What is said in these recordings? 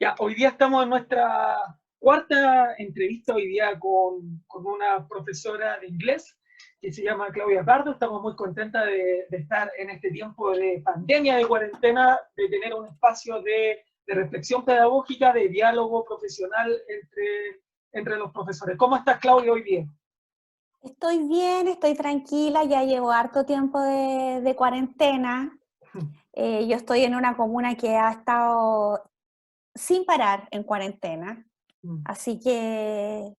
Ya, hoy día estamos en nuestra cuarta entrevista hoy día con una profesora de inglés que se llama Claudia Pardo. Estamos muy contentas de estar en este tiempo de pandemia, de cuarentena, de tener un espacio de reflexión pedagógica, de diálogo profesional entre los profesores. ¿Cómo estás, Claudia, hoy día? Estoy bien, estoy tranquila, ya llevo harto tiempo de cuarentena. Yo estoy en una comuna que ha estado sin parar en cuarentena, así que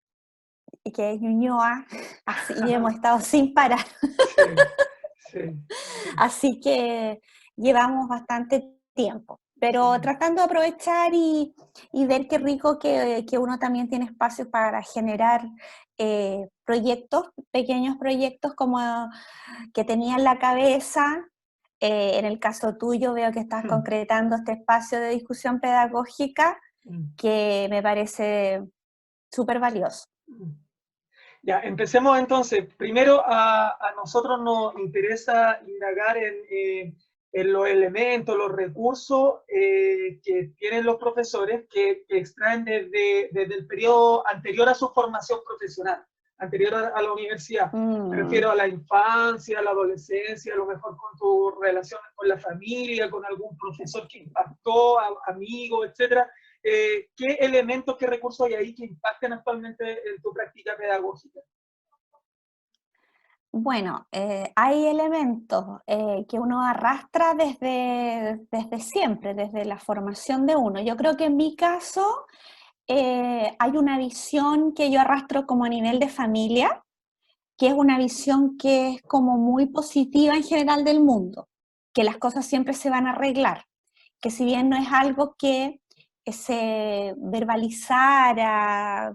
es Ñuñoa, así y hemos estado sin parar. Sí, sí, sí. Así que llevamos bastante tiempo, pero tratando de aprovechar y ver qué rico que uno también tiene espacios para generar proyectos, pequeños proyectos como que tenía en la cabeza. En el caso tuyo veo que estás concretando este espacio de discusión pedagógica que me parece súper valioso. Ya, empecemos entonces. Primero, a nosotros nos interesa indagar en los elementos, los recursos que tienen los profesores que extraen desde el periodo anterior a su formación profesional, anterior a la universidad. Me refiero a la infancia, a la adolescencia, a lo mejor con tu relación con la familia, con algún profesor que impactó, amigos, etcétera. ¿Qué elementos, qué recursos hay ahí que impacten actualmente en tu práctica pedagógica? Bueno, hay elementos que uno arrastra desde siempre, desde la formación de uno. Yo creo que en mi caso hay una visión que yo arrastro como a nivel de familia, que es una visión que es como muy positiva en general del mundo, que las cosas siempre se van a arreglar, que si bien no es algo que se verbalizara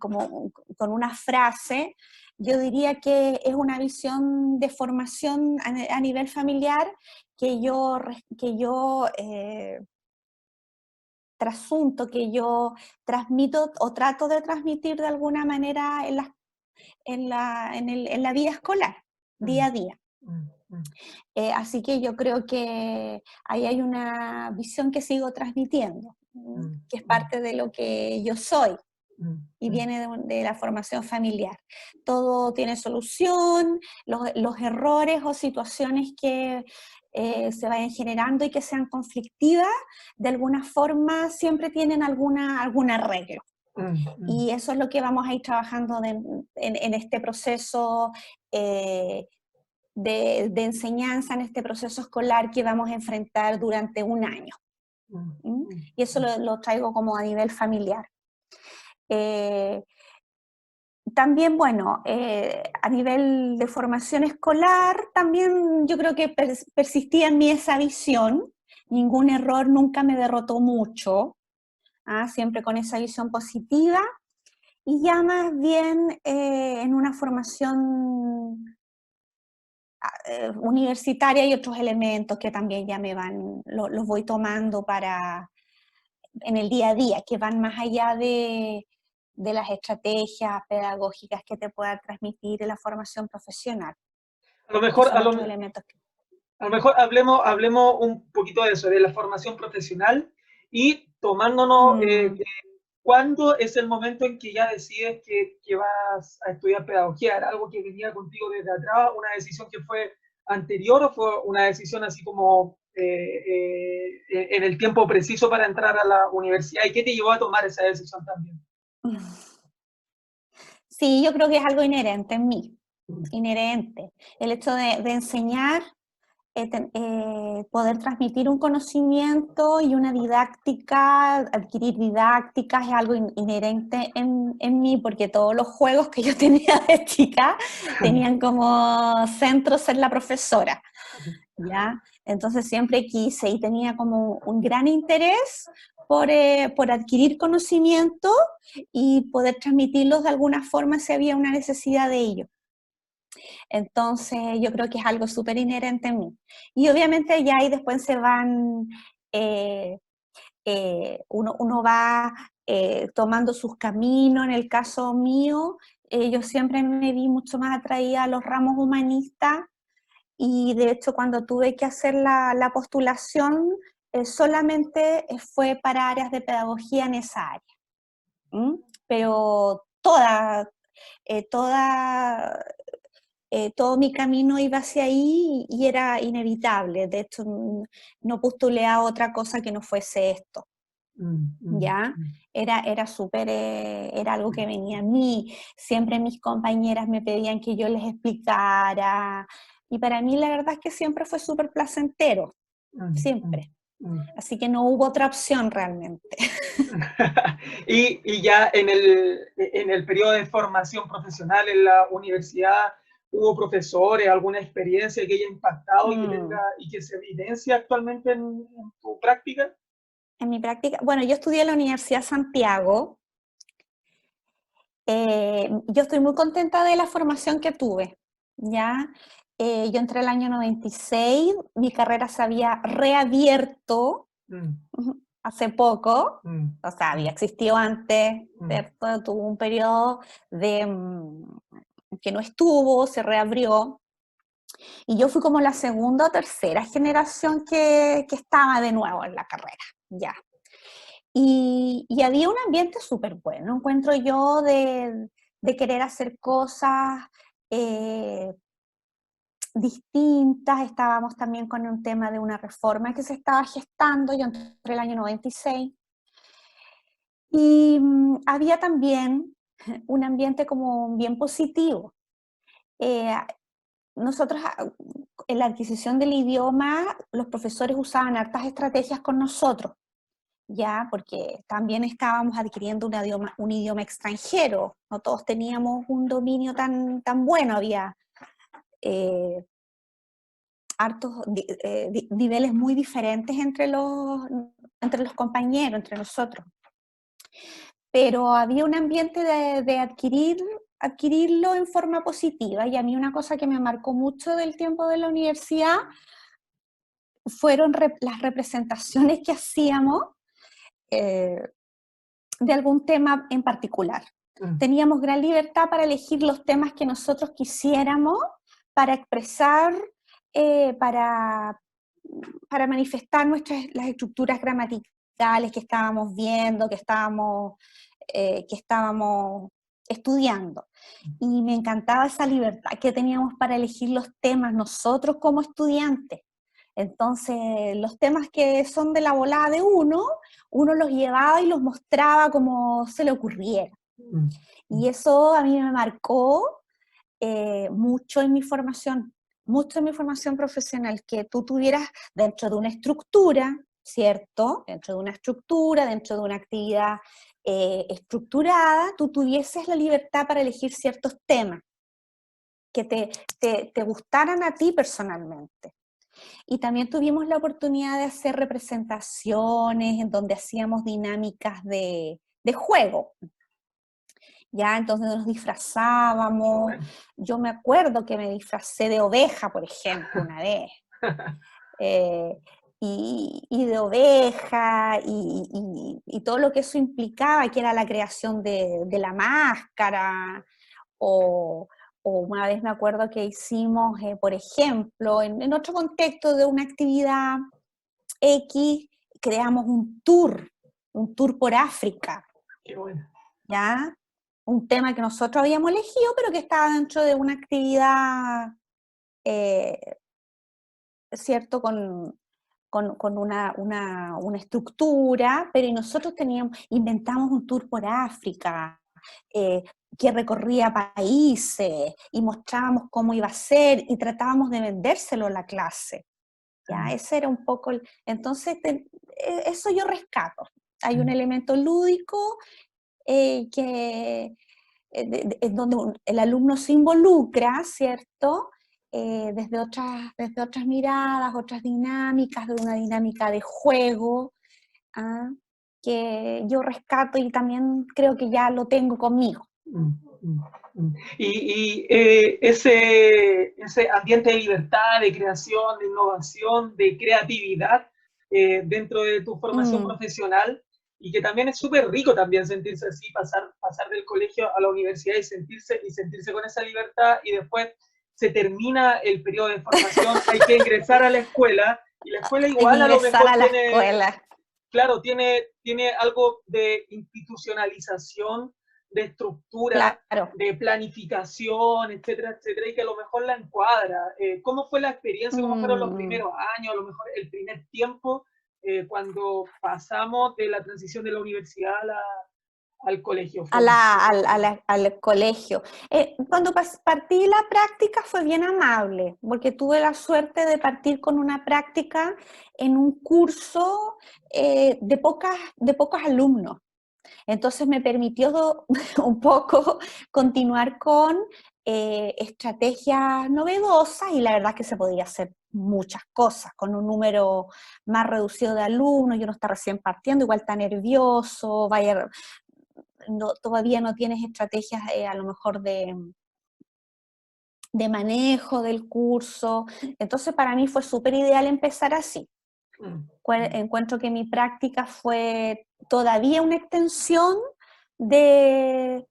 como con una frase, yo diría que es una visión de formación a nivel familiar que yo trasunto, que yo transmito o trato de transmitir de alguna manera en la vida escolar, día a día. Así que yo creo que ahí hay una visión que sigo transmitiendo, que es parte de lo que yo soy y viene de la formación familiar. Todo tiene solución, los errores o situaciones que se vayan generando y que sean conflictivas, de alguna forma siempre tienen algún arreglo. Y eso es lo que vamos a ir trabajando en este proceso de enseñanza, en este proceso escolar que vamos a enfrentar durante un año. Y eso lo traigo como a nivel familiar. También, bueno, a nivel de formación escolar, también yo creo que persistía en mí esa visión. Ningún error nunca me derrotó mucho, siempre con esa visión positiva. Y ya más bien en una formación universitaria hay otros elementos que también ya los voy tomando en el día a día, que van más allá de las estrategias pedagógicas que te pueda transmitir la formación profesional, A lo que mejor, son otros elementos. a lo mejor hablemos un poquito de eso, de la formación profesional y tomándonos cuándo es el momento en que ya decides que vas a estudiar pedagogía. ¿Era algo que venía contigo desde atrás, una decisión que fue anterior o fue una decisión así como en el tiempo preciso para entrar a la universidad? ¿Y qué te llevó a tomar esa decisión también? Sí, yo creo que es algo inherente en mí, inherente. El hecho de enseñar, poder transmitir un conocimiento y una didáctica, adquirir didácticas es algo inherente en mí, porque todos los juegos que yo tenía de chica tenían como centro ser la profesora, ¿ya? Entonces siempre quise y tenía como un gran interés por adquirir conocimiento y poder transmitirlos de alguna forma si había una necesidad de ello. Entonces yo creo que es algo súper inherente en mí. Y obviamente ya ahí después se van, eh, uno va tomando sus caminos. En el caso mío, yo siempre me vi mucho más atraída a los ramos humanistas y de hecho cuando tuve que hacer la postulación, solamente fue para áreas de pedagogía en esa área. Pero todo mi camino iba hacia ahí y era inevitable. De hecho, no postulé a otra cosa que no fuese esto. ¿Ya? Era súper, era algo que venía a mí. Siempre mis compañeras me pedían que yo les explicara. Y para mí la verdad es que siempre fue súper placentero. Siempre. Así que no hubo otra opción realmente. Y ya en el periodo de formación profesional en la universidad, ¿hubo profesores, alguna experiencia que haya impactado y que se evidencia actualmente en tu práctica? En mi práctica, bueno, yo estudié en la Universidad de Santiago. Yo estoy muy contenta de la formación que tuve, ¿ya? Yo entré el año 96, mi carrera se había reabierto hace poco, o sea, había existido antes, ¿cierto? Tuvo un periodo de que no estuvo, se reabrió, y yo fui como la segunda o tercera generación que estaba de nuevo en la carrera, ya. Y había un ambiente súper bueno, encuentro yo, de querer hacer cosas distintas. Estábamos también con un tema de una reforma que se estaba gestando, yo entré el año 96, y había también un ambiente como bien positivo. Eh, Nosotros, en la adquisición del idioma, los profesores usaban hartas estrategias con nosotros, ya, porque también estábamos adquiriendo un idioma extranjero, no todos teníamos un dominio tan bueno, había hartos niveles muy diferentes entre los compañeros, entre nosotros, pero había un ambiente de adquirirlo en forma positiva, y a mí una cosa que me marcó mucho del tiempo de la universidad fueron las representaciones que hacíamos de algún tema en particular. Teníamos gran libertad para elegir los temas que nosotros quisiéramos, para expresar, para manifestar las estructuras gramaticales que estábamos viendo, que estábamos estudiando. Y me encantaba esa libertad que teníamos para elegir los temas nosotros como estudiantes. Entonces, los temas que son de la volada de uno los llevaba y los mostraba como se le ocurriera. Y eso a mí me marcó mucho en mi formación profesional, que tú tuvieras dentro de una estructura, ¿cierto? Dentro de una actividad estructurada, tú tuvieses la libertad para elegir ciertos temas que te gustaran a ti personalmente. Y también tuvimos la oportunidad de hacer representaciones en donde hacíamos dinámicas de juego. Ya, entonces nos disfrazábamos. Yo me acuerdo que me disfracé de oveja, por ejemplo, una vez. Y de oveja, y todo lo que eso implicaba, que era la creación de la máscara, o una vez me acuerdo que hicimos, por ejemplo, en otro contexto de una actividad X, creamos un tour por África. Qué bueno. ¿Ya? Un tema que nosotros habíamos elegido, pero que estaba dentro de una actividad, ¿cierto? Con una estructura, pero y nosotros inventamos un tour por África, que recorría países, y mostrábamos cómo iba a ser, y tratábamos de vendérselo a la clase. ¿Ya? Ese era un poco entonces, eso yo rescato. Hay un elemento lúdico donde el alumno se involucra, ¿cierto? Desde otras miradas, otras dinámicas, de una dinámica de juego, que yo rescato y también creo que ya lo tengo conmigo. Y ese ambiente de libertad, de creación, de innovación, de creatividad dentro de tu formación profesional, y que también es súper rico también sentirse así, pasar del colegio a la universidad y sentirse con esa libertad, y después se termina el periodo de formación, hay que ingresar a la escuela Y la escuela de igual a lo ingresar mejor a la tiene, escuela. claro, tiene algo de institucionalización, de estructura, Claro. de planificación, etcétera, etcétera, y que a lo mejor la encuadra. ¿Cómo fue la experiencia? ¿Cómo fueron los Mm. primeros años? A lo mejor el primer tiempo, cuando pasamos de la transición de la universidad al colegio. A al colegio. Cuando partí la práctica fue bien amable, porque tuve la suerte de partir con una práctica en un curso de pocos alumnos. Entonces me permitió un poco continuar con estrategias novedosas y la verdad es que se podía hacer muchas cosas con un número más reducido de alumnos y uno está recién partiendo, igual está nervioso, todavía no tienes estrategias a lo mejor de manejo del curso. Entonces para mí fue súper ideal empezar así. Encuentro que mi práctica fue todavía una extensión de,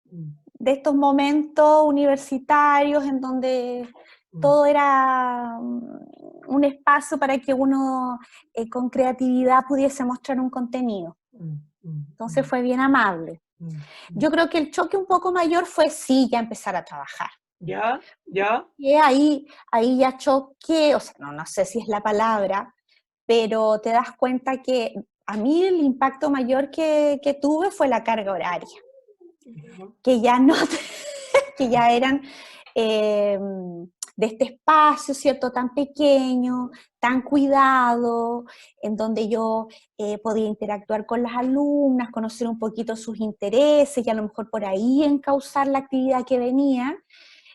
de estos momentos universitarios en donde todo era un espacio para que uno con creatividad pudiese mostrar un contenido. Entonces fue bien amable. Yo creo que el choque un poco mayor fue sí, ya empezar a trabajar. ¿Ya? ¿Ya? Y ahí ya choqué, o sea, no sé si es la palabra, pero te das cuenta que a mí el impacto mayor que tuve fue la carga horaria, que ya no, que ya eran de este espacio, ¿cierto? Tan pequeño, tan cuidado, en donde yo podía interactuar con las alumnas, conocer un poquito sus intereses y a lo mejor por ahí encauzar la actividad que venía,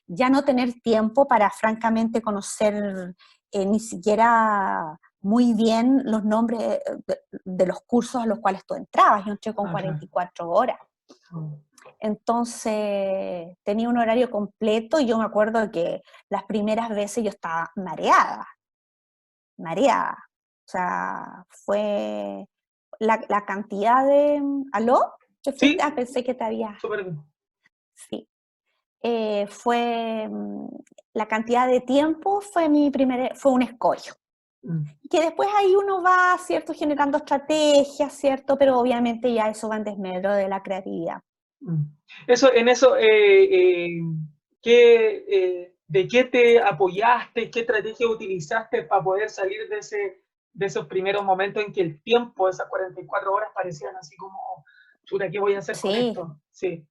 ya no tener tiempo para francamente conocer ni siquiera muy bien los nombres de los cursos a los cuales tú entrabas. Yo entré con 44 horas. Entonces tenía un horario completo y yo me acuerdo que las primeras veces yo estaba mareada. O sea, fue la cantidad de... ¿Aló? ¿Te fuiste? Sí, Ah, pensé que te había... súper bien. Sí. Fue la cantidad de tiempo fue un escollo. Que después ahí uno va, ¿cierto? Generando estrategias, ¿cierto? Pero obviamente ya eso va en desmedro de la creatividad. En eso, ¿de qué te apoyaste? ¿Qué estrategia utilizaste para poder salir de esos primeros momentos en que el tiempo, esas 44 horas, parecían así como, chuta, ¿qué voy a hacer con Sí. esto? Sí.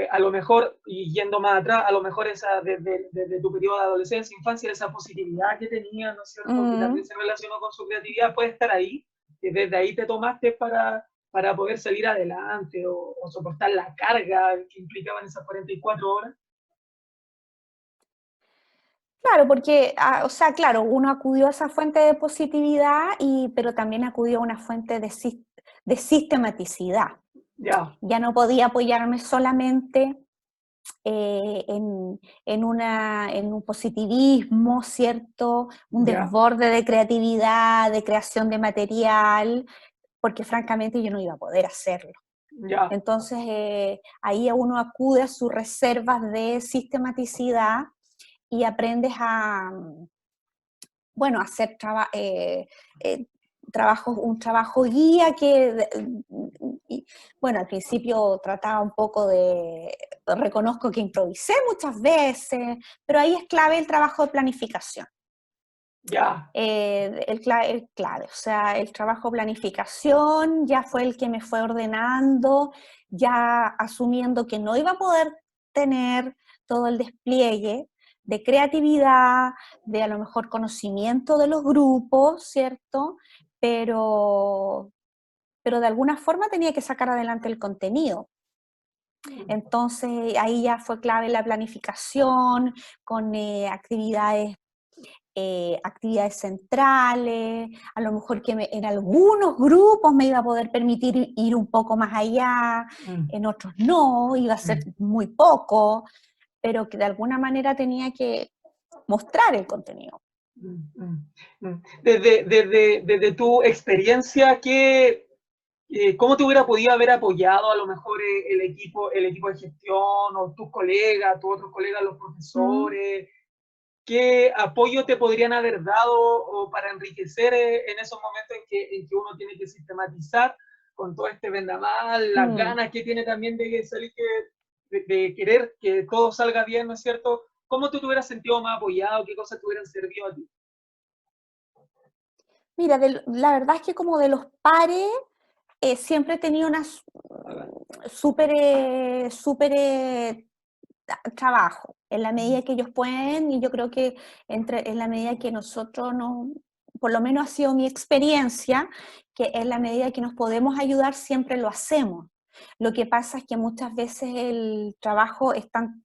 A lo mejor, y yendo más atrás, a lo mejor desde tu periodo de adolescencia, infancia, esa positividad que tenía, ¿no es cierto?, que también se relacionó con su creatividad, puede estar ahí, que desde ahí te tomaste para poder salir adelante o soportar la carga que implicaban esas 44 horas. Claro, porque, o sea, claro, uno acudió a esa fuente de positividad, pero también acudió a una fuente de sistematicidad. Ya. Ya no podía apoyarme solamente en un positivismo, ¿cierto? Un Ya. desborde de creatividad, de creación de material, porque francamente yo no iba a poder hacerlo. Ya. Entonces, ahí uno acude a sus reservas de sistematicidad y aprendes bueno, a hacer un trabajo guía bueno, al principio trataba un poco reconozco que improvisé muchas veces, pero ahí es clave el trabajo de planificación. Ya. El clave, o sea, el trabajo de planificación ya fue el que me fue ordenando, ya asumiendo que no iba a poder tener todo el despliegue de creatividad, de a lo mejor conocimiento de los grupos, ¿cierto? Pero de alguna forma tenía que sacar adelante el contenido. Entonces ahí ya fue clave la planificación con actividades centrales, a lo mejor que en algunos grupos me iba a poder permitir ir un poco más allá, en otros no, iba a ser muy poco, pero que de alguna manera tenía que mostrar el contenido. Desde tu experiencia, ¿cómo te hubiera podido haber apoyado a lo mejor el equipo de gestión o tus colegas, tus otros colegas, los profesores? qué apoyo te podrían haber dado o para enriquecer en esos momentos en que uno tiene que sistematizar con todo este vendaval, las ganas que tiene también de salir, de querer que todo salga bien, ¿no es cierto? ¿Cómo tú te hubieras sentido más apoyado? ¿Qué cosas te hubieran servido a ti? Mira, la verdad es que como de los pares, siempre he tenido una súper, trabajo, en la medida que ellos pueden, y yo creo que en la medida que nosotros no, por lo menos ha sido mi experiencia, que en la medida que nos podemos ayudar siempre lo hacemos. Lo que pasa es que muchas veces el trabajo es tan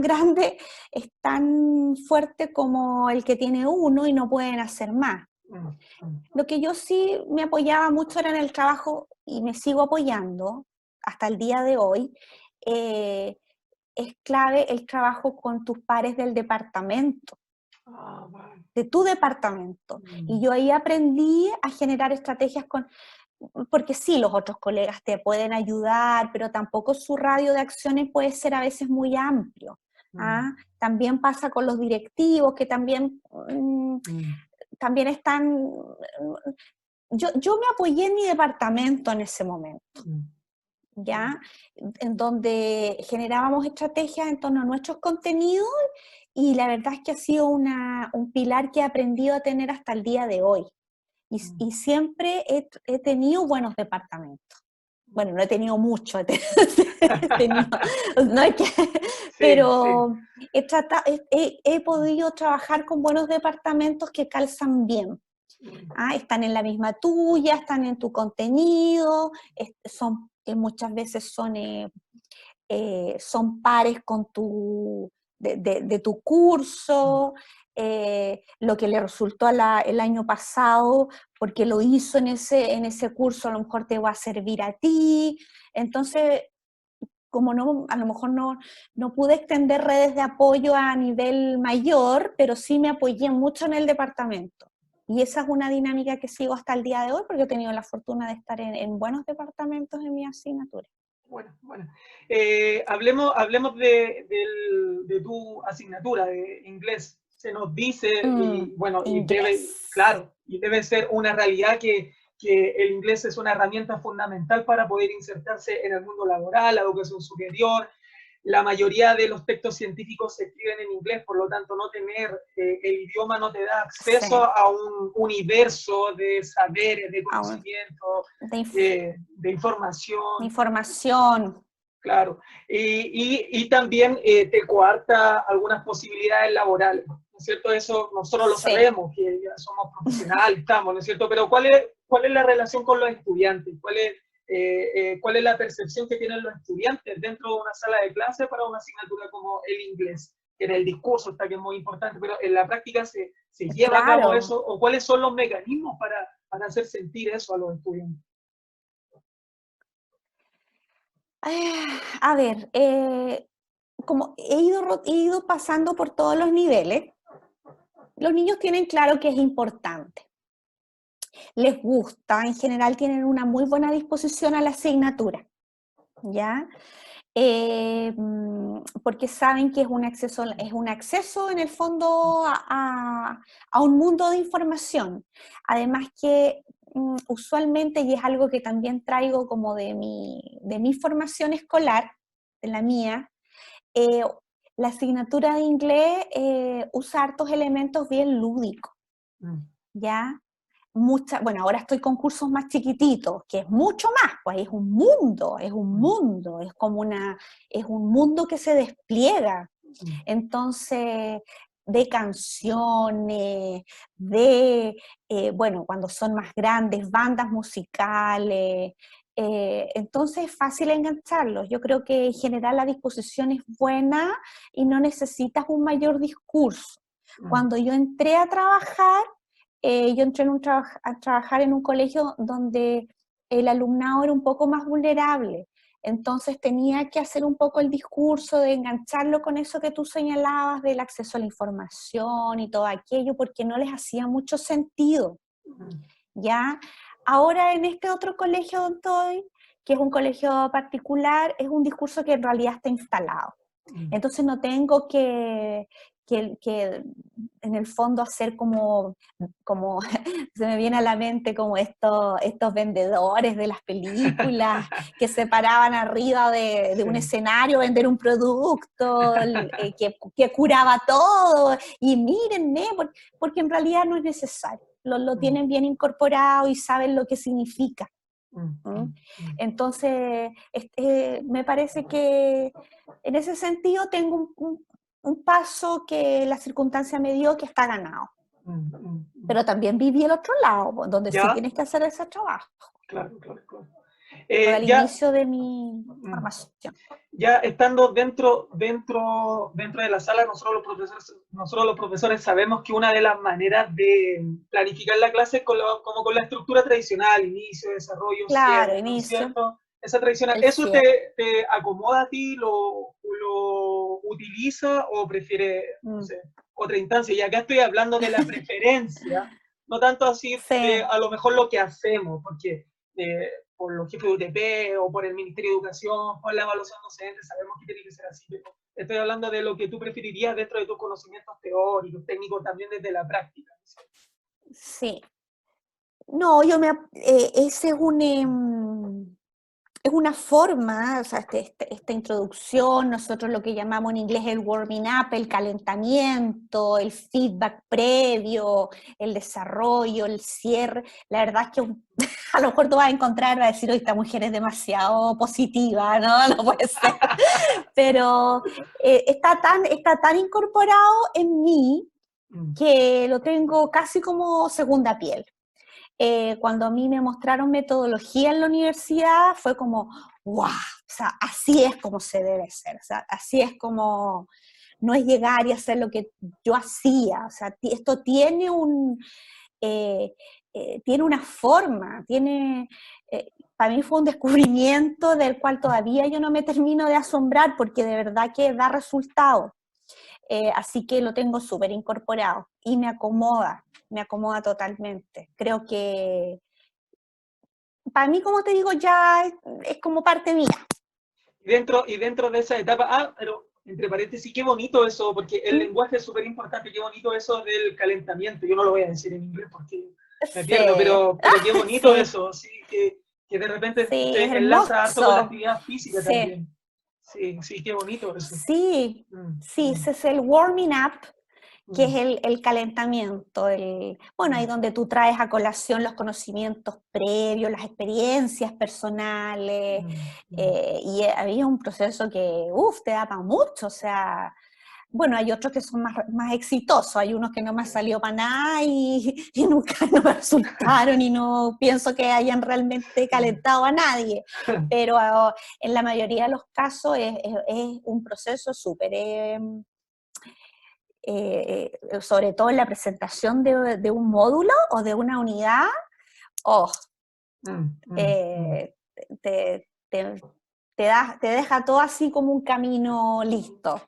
grande, es tan fuerte como el que tiene uno y no pueden hacer más. Lo que yo sí me apoyaba mucho era en el trabajo, y me sigo apoyando hasta el día de hoy. Es clave el trabajo con tus pares del departamento, Vale. de tu departamento. Y yo ahí aprendí a generar estrategias porque sí, los otros colegas te pueden ayudar, pero tampoco su radio de acciones puede ser a veces muy amplio. ¿Ah? También pasa con los directivos, que también, también están... Yo me apoyé en mi departamento en ese momento, ¿ya? En donde generábamos estrategias en torno a nuestros contenidos, y la verdad es que ha sido un pilar que he aprendido a tener hasta el día de hoy. Y siempre he tenido buenos departamentos. Bueno, no he tenido mucho, no hay que, Sí, sí. pero he podido trabajar con buenos departamentos que calzan bien. Están en la misma tuya, están en tu contenido, muchas veces son pares con de tu curso, lo que le resultó el año pasado, porque lo hizo en ese curso, a lo mejor te va a servir a ti. Entonces, como no, a lo mejor no pude extender redes de apoyo a nivel mayor, pero sí me apoyé mucho en el departamento. Y esa es una dinámica que sigo hasta el día de hoy, porque he tenido la fortuna de estar en buenos departamentos en mi asignatura. Bueno. Hablemos de tu asignatura de inglés. Se nos dice, y bueno, Inglés. y debe ser una realidad que el inglés es una herramienta fundamental para poder insertarse en el mundo laboral, la educación superior. La mayoría de los textos científicos se escriben en inglés, por lo tanto, no tener el idioma no te da acceso Sí. a un universo de saberes, de Aún, conocimiento, de de información. información. Claro, y también te coarta algunas posibilidades laborales, ¿no es cierto? Eso nosotros lo Sí. sabemos, que ya somos profesionales, estamos, ¿no es cierto? Pero cuál es la relación con los estudiantes? ¿Cuál es la percepción que tienen los estudiantes dentro de una sala de clase para una asignatura como el inglés? Que en el discurso está que es muy importante, pero en la práctica se lleva a cabo Claro. eso, o cuáles son los mecanismos para hacer sentir eso a los estudiantes. A ver, como he ido pasando por todos los niveles, los niños tienen claro que es importante. Les gusta, en general tienen una muy buena disposición a la asignatura, ¿ya? Porque saben que es un acceso en el fondo a un mundo de información. Además que usualmente, y es algo que también traigo como de mi formación escolar, de la mía, eh, la asignatura de inglés usa hartos elementos bien lúdicos, ¿ya? Bueno, ahora estoy con cursos más chiquititos, que es mucho más, pues es un mundo, es un mundo que se despliega. Entonces, de canciones, bueno, cuando son más grandes, bandas musicales, entonces es fácil engancharlos. Yo creo que en general la disposición es buena y no necesitas un mayor discurso. Cuando yo entré a trabajar, yo entré a trabajar en un colegio donde el alumnado era un poco más vulnerable. Entonces tenía que hacer un poco el discurso de engancharlo con eso que tú señalabas del acceso a la información y todo aquello, porque no les hacía mucho sentido, ¿ya? Ahora en este otro colegio donde estoy, que es un colegio particular, es un discurso que en realidad está instalado. Entonces no tengo que en el fondo hacer como se me viene a la mente como estos vendedores de las películas que se paraban arriba de un escenario a vender un producto que curaba todo, y mírenme, porque en realidad no es necesario, lo tienen bien incorporado y saben lo que significa. Entonces, me parece que en ese sentido tengo un paso que la circunstancia me dio que está ganado. Pero también viví el otro lado, donde sí tienes que hacer ese trabajo. Claro, claro, claro. Al inicio de mi formación. Ya estando dentro de la sala, nosotros los profesores sabemos que una de las maneras de planificar la clase es como con la estructura tradicional, inicio, desarrollo, claro, cierre, ¿no es inicio, cierto? Esa tradicional, ¿eso te acomoda a ti, lo utiliza o prefiere, no sé, otra instancia? Y acá estoy hablando de la preferencia, no tanto así de a lo mejor lo que hacemos, porque por los jefes de UTP o por el Ministerio de Educación, por la evaluación docente, sabemos que tiene que ser así, pero estoy hablando de lo que tú preferirías dentro de tus conocimientos teóricos, técnicos, también desde la práctica. Sí. No, ese es una forma, o sea, esta introducción, nosotros lo que llamamos en inglés el warming up, el calentamiento, el feedback previo, el desarrollo, el cierre. La verdad es que a lo mejor tú vas a encontrar, vas a decir, hoy esta mujer es demasiado positiva, ¿no? No puede ser. Pero está tan incorporado en mí que lo tengo casi como segunda piel. Cuando a mí me mostraron metodología en la universidad, fue como, wow, o sea, así es como se debe ser, o sea, así es como, no es llegar y hacer lo que yo hacía, o sea, esto tiene tiene una forma, para mí fue un descubrimiento del cual todavía yo no me termino de asombrar, porque de verdad que da resultado. Así que lo tengo súper incorporado y me acomoda totalmente. Creo que para mí, como te digo, ya es como parte mía. Y dentro de esa etapa, pero entre paréntesis, qué bonito eso, porque el lenguaje es súper importante, qué bonito eso del calentamiento. Yo no lo voy a decir en inglés porque me pierdo, pero qué bonito eso, sí, que de repente te enlaza harto con la actividad física también. Sí, sí, qué bonito eso. Sí, ese es el warming up, que es el calentamiento. Bueno, ahí donde tú traes a colación los conocimientos previos, las experiencias personales, y había un proceso que, te da para mucho, o sea, bueno, hay otros que son más exitosos, hay unos que no me salió para nada y nunca no me resultaron y no pienso que hayan realmente calentado a nadie, pero en la mayoría de los casos es un proceso súper, sobre todo en la presentación de un módulo o de una unidad, te deja todo así como un camino listo.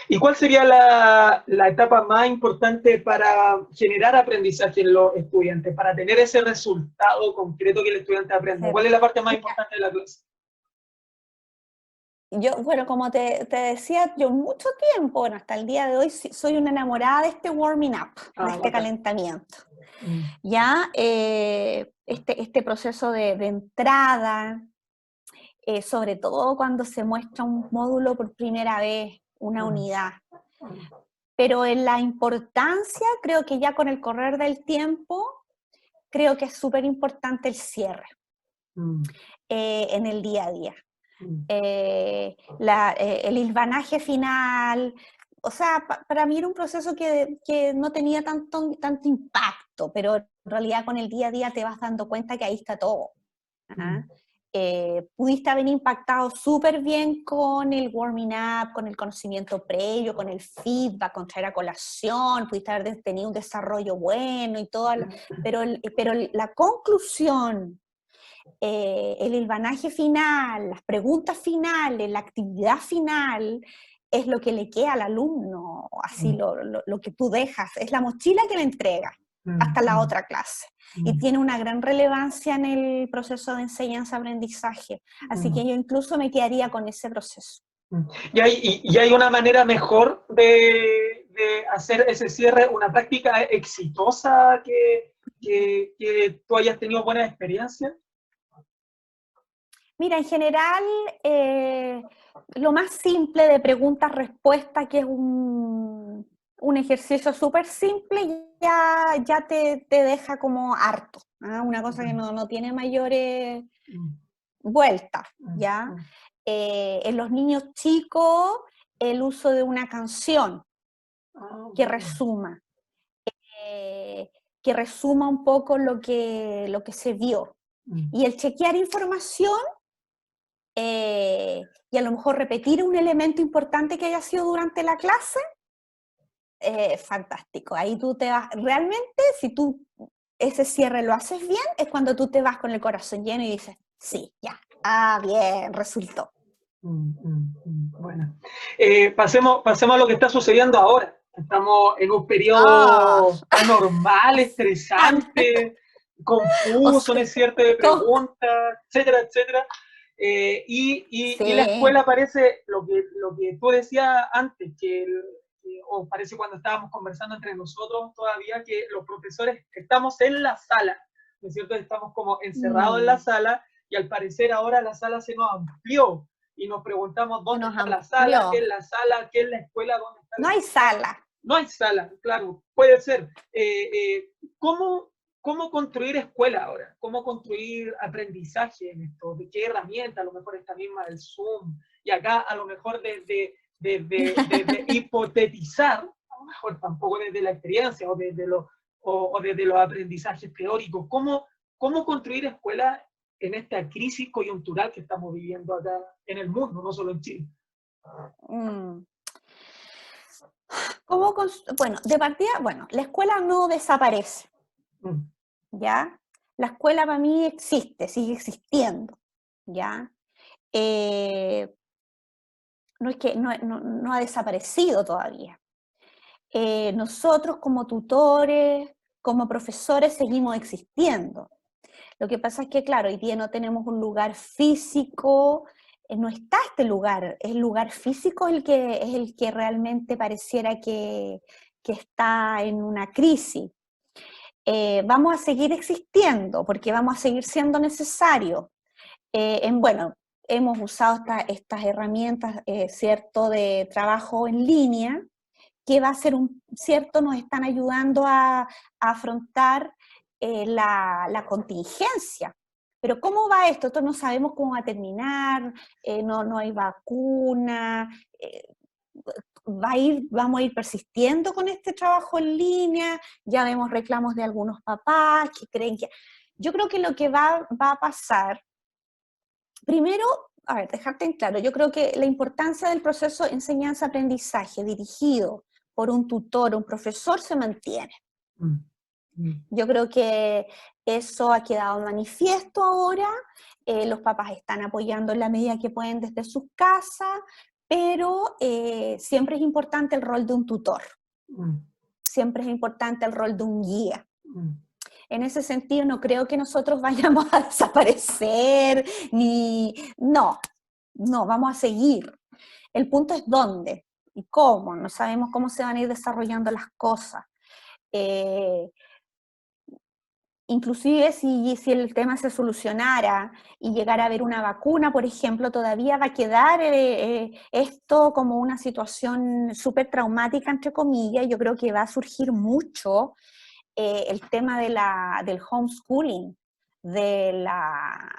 ¿Y cuál sería la etapa más importante para generar aprendizaje en los estudiantes, para tener ese resultado concreto que el estudiante aprende? ¿Cuál es la parte más importante de la clase? Yo, bueno, como te decía, yo mucho tiempo, bueno, hasta el día de hoy, soy una enamorada de este warming up, de este calentamiento. Ya, este proceso de entrada, sobre todo cuando se muestra un módulo por primera vez, una unidad. Pero en la importancia, creo que ya con el correr del tiempo, creo que es súper importante el cierre en el día a día. El hilvanaje final, o sea, para mí era un proceso que no tenía tanto impacto, pero en realidad con el día a día te vas dando cuenta que ahí está todo. Pudiste haber impactado súper bien con el warming up, con el conocimiento previo, con el feedback, con traer a colación, pudiste haber tenido un desarrollo bueno y todo, pero la conclusión, el hilvanaje final, las preguntas finales, la actividad final, es lo que le queda al alumno, así lo que tú dejas, es la mochila que le entregas hasta la otra clase. Y tiene una gran relevancia en el proceso de enseñanza-aprendizaje. Así que yo incluso me quedaría con ese proceso. Y hay una manera mejor de hacer ese cierre, una práctica exitosa que tú hayas tenido buena experiencia. Mira, en general, lo más simple de preguntas-respuestas, que es un ejercicio súper simple, ya te deja como harto, ¿ah? Una cosa que no tiene mayores vueltas, ¿ya? En los niños chicos, el uso de una canción que resuma, que resuma un poco lo que se vio. Y el chequear información, y a lo mejor repetir un elemento importante que haya sido durante la clase, fantástico. Ahí tú te vas, realmente, si tú ese cierre lo haces bien, es cuando tú te vas con el corazón lleno y dices, sí, ya, bien, resultó. Bueno, pasemos a lo que está sucediendo ahora. Estamos en un Ah, periodo anormal, o sea, estresante, o confuso, ¿no sea, es cierto?, de ¿cómo? preguntas, etcétera, etcétera. Y la Sí. escuela parece, lo que tú decías antes, o parece cuando estábamos conversando entre nosotros todavía, que los profesores estamos en la sala, ¿no es cierto? Estamos como encerrados en la Mm, sala y al parecer ahora la sala se nos amplió y nos preguntamos se dónde nos está la sala, qué amplió. es la sala, qué es la escuela, dónde está No la hay escuela. sala. No hay sala, claro, puede ser. ¿Cómo, ¿Cómo construir escuela ahora? ¿Cómo construir aprendizaje en esto? ¿De qué herramienta? A lo mejor esta misma del Zoom. Y acá a lo mejor desde hipotetizar, a lo mejor tampoco desde la experiencia o desde los aprendizajes teóricos. ¿Cómo construir escuela en esta crisis coyuntural que estamos viviendo acá en el mundo, no solo en Chile? Mm. Bueno, de partida, bueno, la escuela no desaparece, Mm, ¿ya? La escuela para mí existe, sigue existiendo, ¿ya? Eh, no es que no ha desaparecido todavía. Nosotros como tutores, como profesores, seguimos existiendo. Lo que pasa es que, claro, hoy día no tenemos un lugar físico, no está este lugar, el lugar físico es el que realmente pareciera que está en una crisis. Vamos a seguir existiendo porque vamos a seguir siendo necesarios. Bueno, hemos usado estas herramientas, ¿cierto?, de trabajo en línea, que va a ser cierto, nos están ayudando a afrontar la contingencia. Pero ¿cómo va esto? Nosotros no sabemos cómo va a terminar, no hay vacuna, vamos a ir persistiendo con este trabajo en línea, ya vemos reclamos de algunos papás que creen que... Yo creo que lo que va a pasar, primero, a ver, dejarte en claro, yo creo que la importancia del proceso de enseñanza-aprendizaje dirigido por un tutor, un profesor, se mantiene. mm, mm, Yo creo que eso ha quedado manifiesto ahora, los papás están apoyando en la medida que pueden desde sus casas, pero siempre es importante el rol de un tutor, mm, siempre es importante el rol de un guía. mm, En ese sentido, no creo que nosotros vayamos a desaparecer, no, vamos a seguir. El punto es dónde y cómo, no sabemos cómo se van a ir desarrollando las cosas. Eh, Inclusive si el tema se solucionara y llegara a haber una vacuna, por ejemplo, todavía va a quedar esto como una situación súper traumática, entre comillas. Yo creo que va a surgir mucho el tema del homeschooling, de la,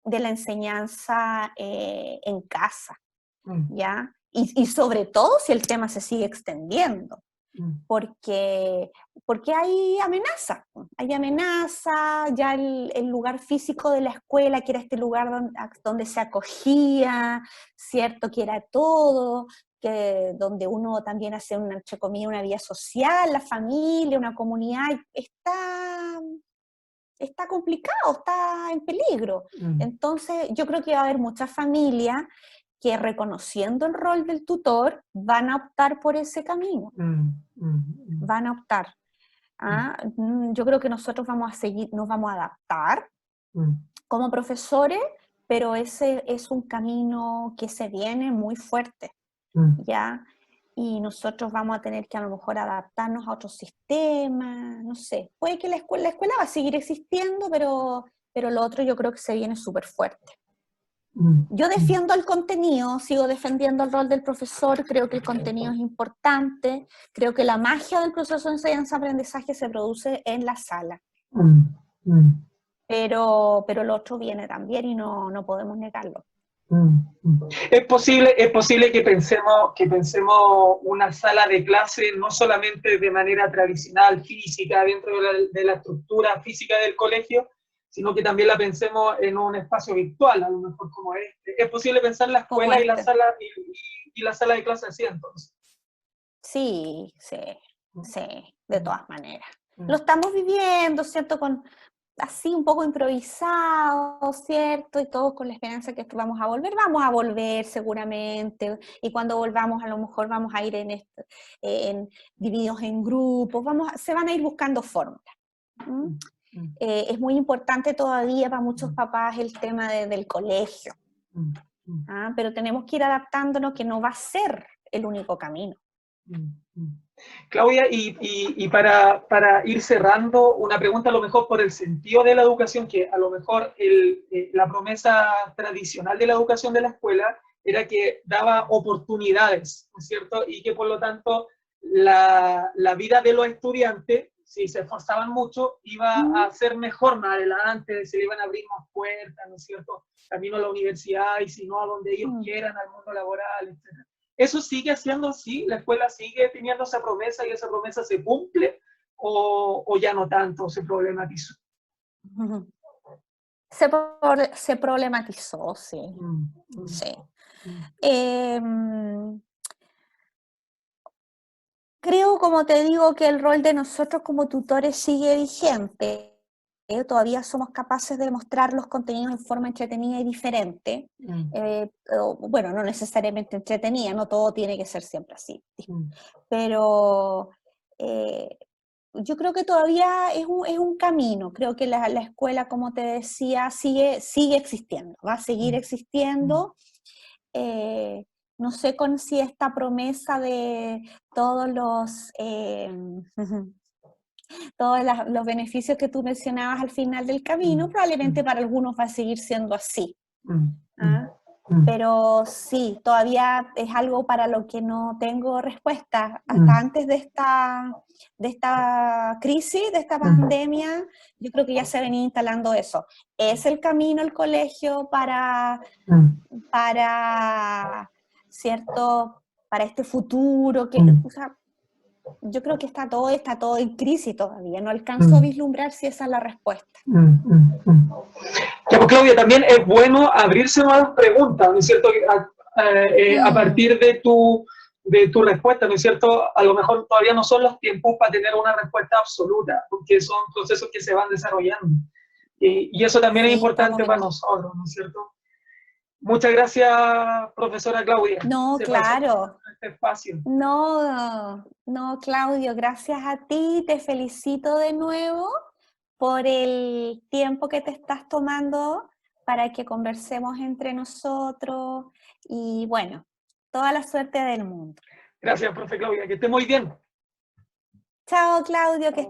de la enseñanza en casa, mm, ¿ya? Y sobre todo si el tema se sigue extendiendo, mm. porque, porque hay amenaza, ya el lugar físico de la escuela, que era este lugar donde se acogía, ¿cierto? Que era todo, donde uno también hace entre comillas, una vida social, la familia, una comunidad, está complicado, está en peligro. Mm, Entonces, yo creo que va a haber muchas familias que, reconociendo el rol del tutor, van a optar por ese camino, mm, mm, mm, van a optar. Yo creo que nosotros vamos a seguir, nos vamos a adaptar mm, como profesores, pero ese es un camino que se viene muy fuerte, ¿ya? Y nosotros vamos a tener que a lo mejor adaptarnos a otros sistemas, no sé. Puede que la escuela va a seguir existiendo, pero lo otro yo creo que se viene súper fuerte. Yo defiendo el contenido, sigo defendiendo el rol del profesor, creo que el contenido es importante, creo que la magia del proceso de enseñanza-aprendizaje se produce en la sala. Pero lo otro viene también y no podemos negarlo. Es posible que pensemos una sala de clase no solamente de manera tradicional, física, dentro de la estructura física del colegio, sino que también la pensemos en un espacio virtual, a lo mejor como este. Es posible pensar la escuela y la sala de clase así, entonces. Sí, de todas maneras. Lo estamos viviendo, ¿cierto? Así un poco improvisado, ¿cierto? Y todos con la esperanza que vamos a volver seguramente, y cuando volvamos a lo mejor vamos a ir divididos en grupos, se van a ir buscando fórmulas. Es muy importante todavía para muchos papás el tema del colegio, pero tenemos que ir adaptándonos, que no va a ser el único camino. Claudia, y para ir cerrando, una pregunta a lo mejor por el sentido de la educación, que a lo mejor la promesa tradicional de la educación de la escuela era que daba oportunidades, ¿no es cierto? Y que por lo tanto la vida de los estudiantes, si se esforzaban mucho, iba a ser mejor más adelante, se le iban a abrir más puertas, ¿no es cierto? Camino a la universidad y si no a donde ellos quieran, al mundo laboral, etc. ¿Eso sigue siendo así? ¿La escuela sigue teniendo esa promesa y esa promesa se cumple? ¿O ya no tanto se problematizó? Se problematizó, sí. Sí. Creo, como te digo, que el rol de nosotros como tutores sigue vigente. Todavía somos capaces de mostrar los contenidos en forma entretenida y diferente. Bueno, no necesariamente entretenida, no todo tiene que ser siempre así. Pero yo creo que todavía es un camino. Creo que la escuela, como te decía, sigue existiendo, va a seguir existiendo. No sé si esta promesa de todos los beneficios que tú mencionabas al final del camino, probablemente para algunos va a seguir siendo así. Pero sí, todavía es algo para lo que no tengo respuesta. Hasta antes de esta crisis, de esta pandemia, yo creo que ya se venía instalando eso. ¿Es el camino el colegio para ¿cierto? Para este futuro? O sea, yo creo que está todo en crisis todavía. No alcanzo a vislumbrar si esa es la respuesta. Ya, pues, Claudia, también es bueno abrirse nuevas preguntas, ¿no es cierto? A partir de tu respuesta, ¿no es cierto? A lo mejor todavía no son los tiempos para tener una respuesta absoluta, porque son procesos que se van desarrollando. Y eso también es importante para nosotros, ¿no es cierto? Muchas gracias, profesora Claudia. No, claro. Este espacio. No, Claudio, gracias a ti, te felicito de nuevo por el tiempo que te estás tomando para que conversemos entre nosotros y bueno, toda la suerte del mundo. Gracias, profe Claudia, que esté muy bien. Chao, Claudio, que